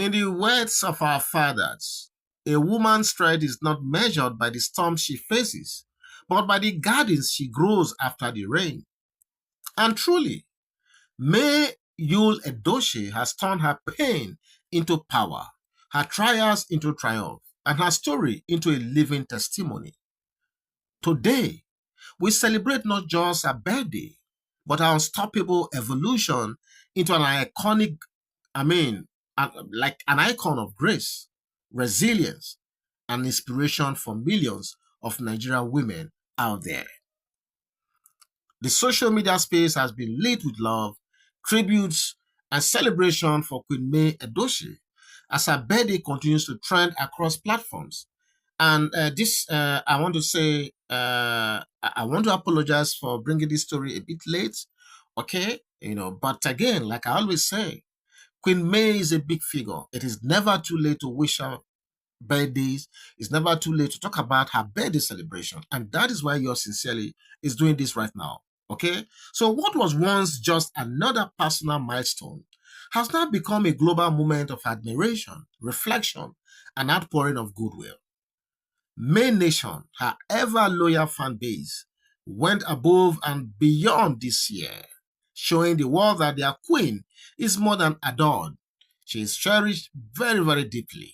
In the words of our fathers, a woman's strength is not measured by the storms she faces, but by the gardens she grows after the rain. And truly, YulEdochie has turned her pain into power, her trials into triumph, and her story into a living testimony. Today, we celebrate not just her birthday, but her unstoppable evolution into an iconic, like an icon of grace, resilience, and inspiration for millions of Nigerian women out there. The social media space has been lit with love, tributes, and celebration for Queen MayEdochie as her birthday continues to trend across platforms. And I want to say, I want to apologize for bringing this story a bit late, okay? But again, like I always say, Queen May is a big figure. It is never too late to wish her birthdays. It's never too late to talk about her birthday celebration. And that is why Yours Sincerely is doing this right now, okay? So what was once just another personal milestone has now become a global moment of admiration, reflection, and outpouring of goodwill. Maynation, her ever-loyal fan base, went above and beyond this year, showing the world that their queen is more than adored. She is cherished very, very deeply.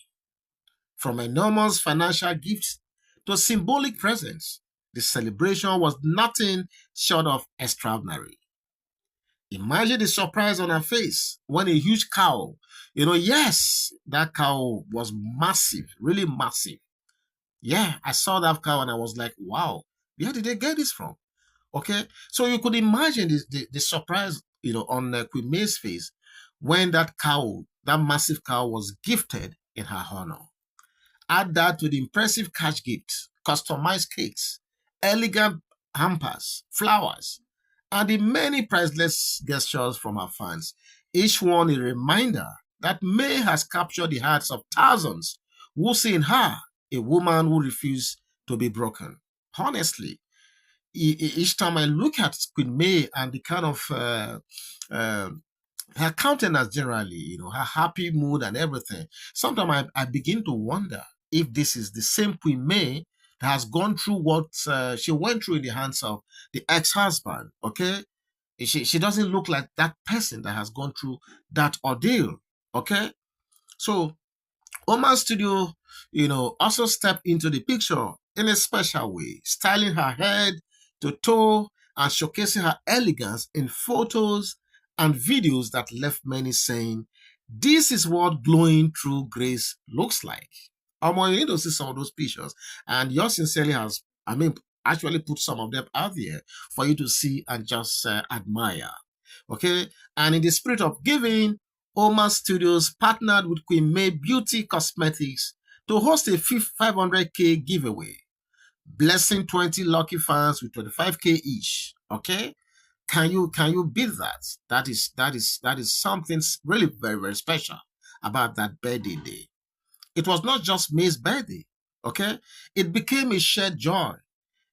From enormous financial gifts to symbolic presents, the celebration was nothing short of extraordinary. Imagine the surprise on her face when a huge cow, yes, that cow was massive, really massive. Yeah, I saw that cow and I was like, wow, where did they get this from? Okay, so you could imagine the surprise, on Queen May's face when that cow, that massive cow, was gifted in her honor. Add that to the impressive cash gifts, customized cakes, elegant hampers, flowers, and the many priceless gestures from her fans, each one a reminder that May has captured the hearts of thousands who see in her a woman who refused to be broken. Honestly, each time I look at Queen May and the kind of her countenance generally, her happy mood and everything, sometimes I begin to wonder if this is the same Queen May that has gone through what she went through in the hands of the ex-husband, okay? She doesn't look like that person that has gone through that ordeal, okay? So Oma Studio, also stepped into the picture in a special way, styling her head to toe and showcasing her elegance in photos and videos that left many saying, this is what glowing true grace looks like. You need to see some of those pictures. And Yours Sincerely has, actually put some of them out there for you to see and just admire. Okay? And in the spirit of giving, Oma Studios partnered with Queen May Beauty Cosmetics to host a 500K giveaway, blessing 20 lucky fans with 25K each. Okay? Can you beat that? That is something really very, very special about that birthday day. It was not just May's birthday, okay? It became a shared joy,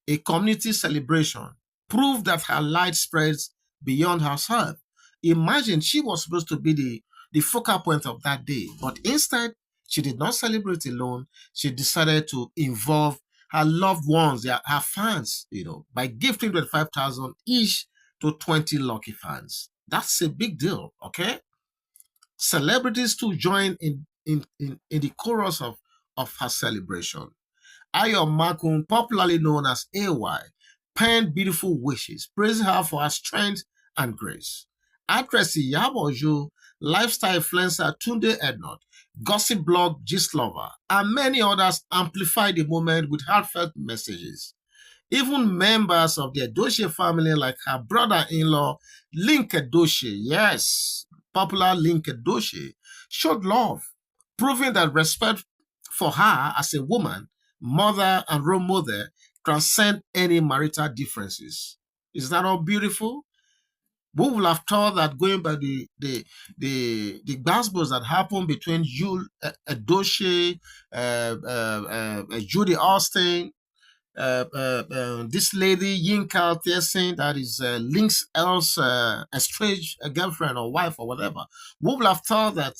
a community celebration, proof that her light spreads beyond herself. Imagine she was supposed to be the focal point of that day, but instead, she did not celebrate alone. She decided to involve her loved ones, her fans, by gifting 25,000 each to 20 lucky fans. That's a big deal, okay? Celebrities too join in the chorus of her celebration. Ayo Makun, popularly known as AY, penned beautiful wishes, praising her for her strength and grace. Actress Iyabo Ojo, lifestyle influencer TundeEdnut, gossip blog Gistlover, and many others amplified the moment with heartfelt messages. Even members of the Edochie family, like her brother-in-law, Lincedochie, yes, popular Lincedochie, showed love, proving that respect for her as a woman, mother, and role model transcend any marital differences. Is that all beautiful? We would have thought that going by the gospels that happened between YulEdochie, JudyAustin, this lady Yinka Thiessen, that is Link's else estranged girlfriend or wife or whatever, we would have thought that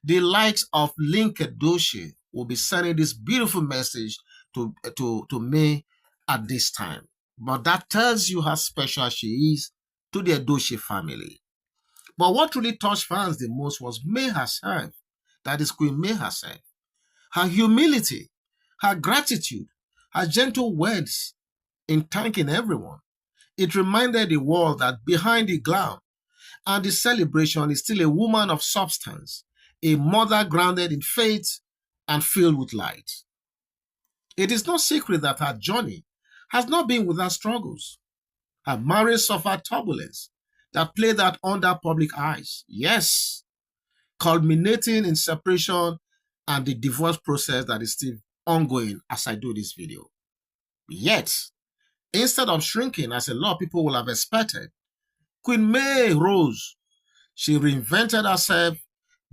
the likes of Lincedochie will be sending this beautiful message to May at this time. But that tells you how special she is to the Edochie family. But what really touched fans the most was May herself, that is Queen May herself. Her humility, her gratitude, her gentle words in thanking everyone. It reminded the world that behind the glam and the celebration is still a woman of substance, a mother grounded in faith and filled with light. It is no secret that her journey has not been without struggles. Her marriage suffered turbulence that played out under public eyes. Yes, culminating in separation and the divorce process that is still ongoing as I do this video. Yet, instead of shrinking as a lot of people will have expected, Queen May rose. She reinvented herself,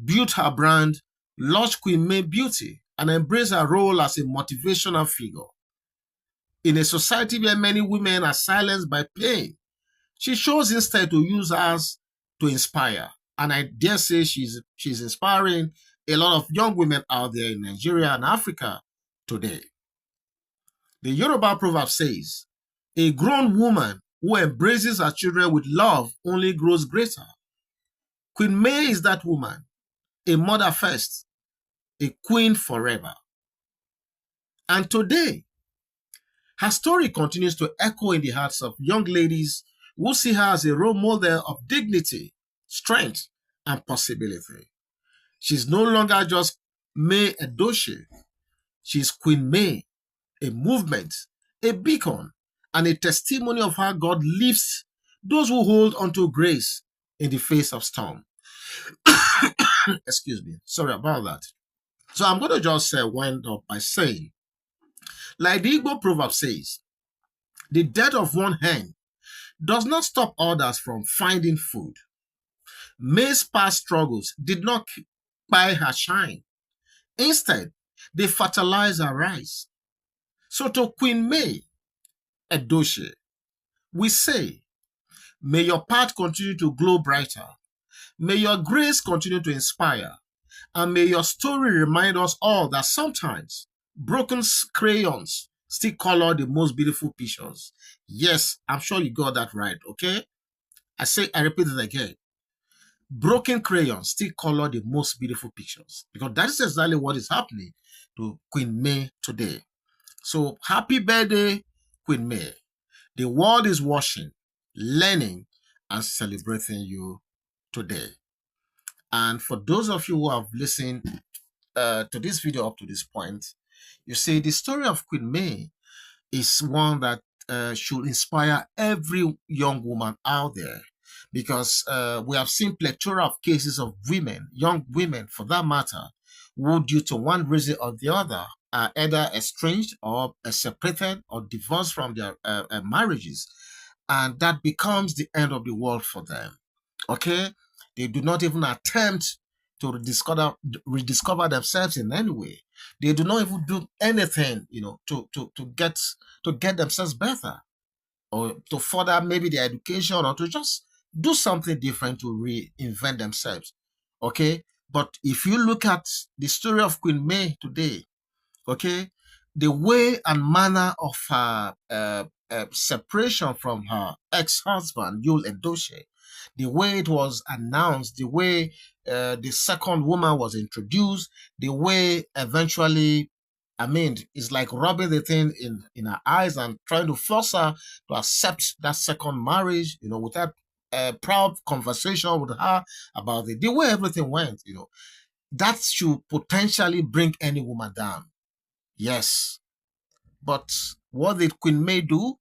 built her brand, launched Queen May Beauty, and embraced her role as a motivational figure. In a society where many women are silenced by pain, she chose instead to use hers to inspire. And I dare say she's inspiring a lot of young women out there in Nigeria and Africa today. The Yoruba proverb says, a grown woman who embraces her children with love only grows greater. Queen May is that woman, a mother first, a queen forever. And today, her story continues to echo in the hearts of young ladies who see her as a role model of dignity, strength, and possibility. She's no longer just MayEdochie. She's Queen May, a movement, a beacon, and a testimony of how God lifts those who hold onto grace in the face of storm. Excuse me. Sorry about that. So I'm going to just wind up by saying, like the Igbo proverb says, the death of one hen does not stop others from finding food. May's past struggles did not buy her shine. Instead, they fertilized her rise. So to Queen MayEdochie, we say, may your path continue to glow brighter. May your grace continue to inspire. And may your story remind us all that sometimes broken crayons still color the most beautiful pictures. Yes, I'm sure you got that right, okay? I repeat it again. Broken crayons still color the most beautiful pictures, because that is exactly what is happening to Queen May today. So happy birthday, Queen May. The world is watching, learning, and celebrating you today. And for those of you who have listened to this video up to this point, you see the story of Queen May is one that should inspire every young woman out there, because we have seen plethora of cases of women, young women for that matter, who due to one reason or the other are either estranged or separated or divorced from their marriages, and that becomes the end of the world for them. Okay, they do not even attempt to rediscover themselves in any way. They do not even do anything, to get themselves better, or to further maybe their education, or to just do something different to reinvent themselves. Okay, but if you look at the story of Queen May today, okay, the way and manner of her separation from her ex-husband, YulEdochie, the way it was announced, the way the second woman was introduced, the way eventually, it's like rubbing the thing in her eyes and trying to force her to accept that second marriage, without a proud conversation with her about it. The way everything went, that should potentially bring any woman down. Yes. But what did Queen May do?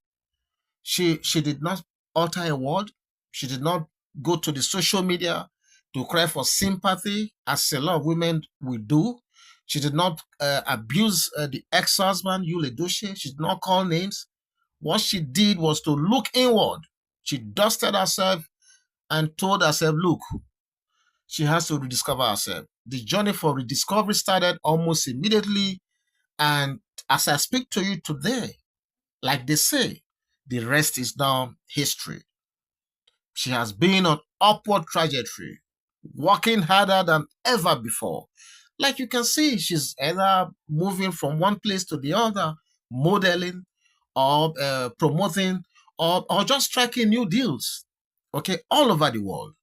She did not utter a word. She did not go to the social media to cry for sympathy, as a lot of women will do. She did not abuse the ex-husband, YulEdochie. She did not call names. What she did was to look inward. She dusted herself and told herself, look, she has to rediscover herself. The journey for rediscovery started almost immediately. And as I speak to you today, like they say, the rest is now history. She has been on upward trajectory. working harder than ever before. Like you can see, she's either moving from one place to the other, modeling or promoting or just striking new deals, okay, all over the world.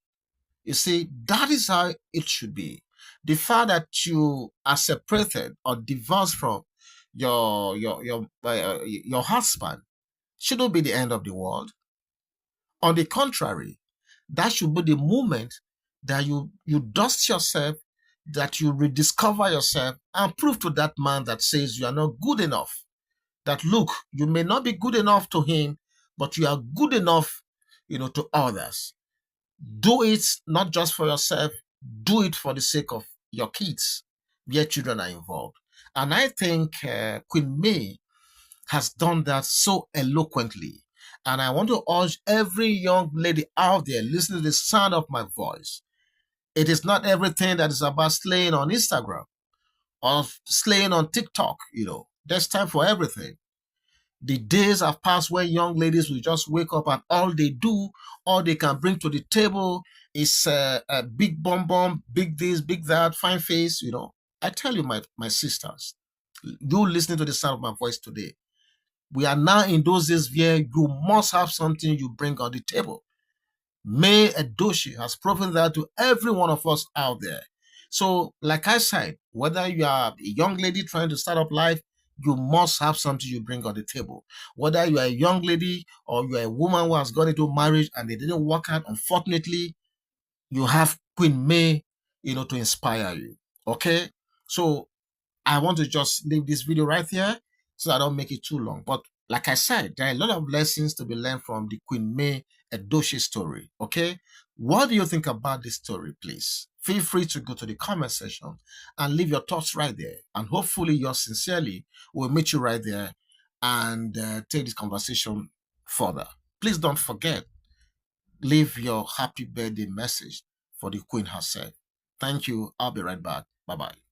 You see, that is how it should be. The fact that you are separated or divorced from your husband shouldn't be the end of the world. On the contrary, that should be the moment that you dust yourself, that you rediscover yourself and prove to that man that says you are not good enough. That look, you may not be good enough to him, but you are good enough, to others. Do it not just for yourself, do it for the sake of your kids, where children are involved. And I think Queen May has done that so eloquently. And I want to urge every young lady out there listening to the sound of my voice. It is not everything that is about slaying on Instagram or slaying on TikTok. There's time for everything. The days have passed where young ladies will just wake up and all they do, all they can bring to the table is a big bum, big this, big that, fine face. I tell you, my sisters, you listening to the sound of my voice today, we are now in those days where you must have something you bring on the table. MayEdochie has proven that to every one of us out there. So, like I said, whether you are a young lady trying to start up life, you must have something you bring on the table. Whether you are a young lady or you are a woman who has gone into marriage and it didn't work out, unfortunately, you have Queen May, to inspire you. Okay? So, I want to just leave this video right here so I don't make it too long. But like I said, there are a lot of lessons to be learned from the Queen MayEdochie story. Okay? What do you think about this story, please? Feel free to go to the comment section and leave your thoughts right there. And hopefully yours sincerely will meet you right there and take this conversation further. Please don't forget, leave your happy birthday message for the Queen herself. Thank you. I'll be right back. Bye-bye.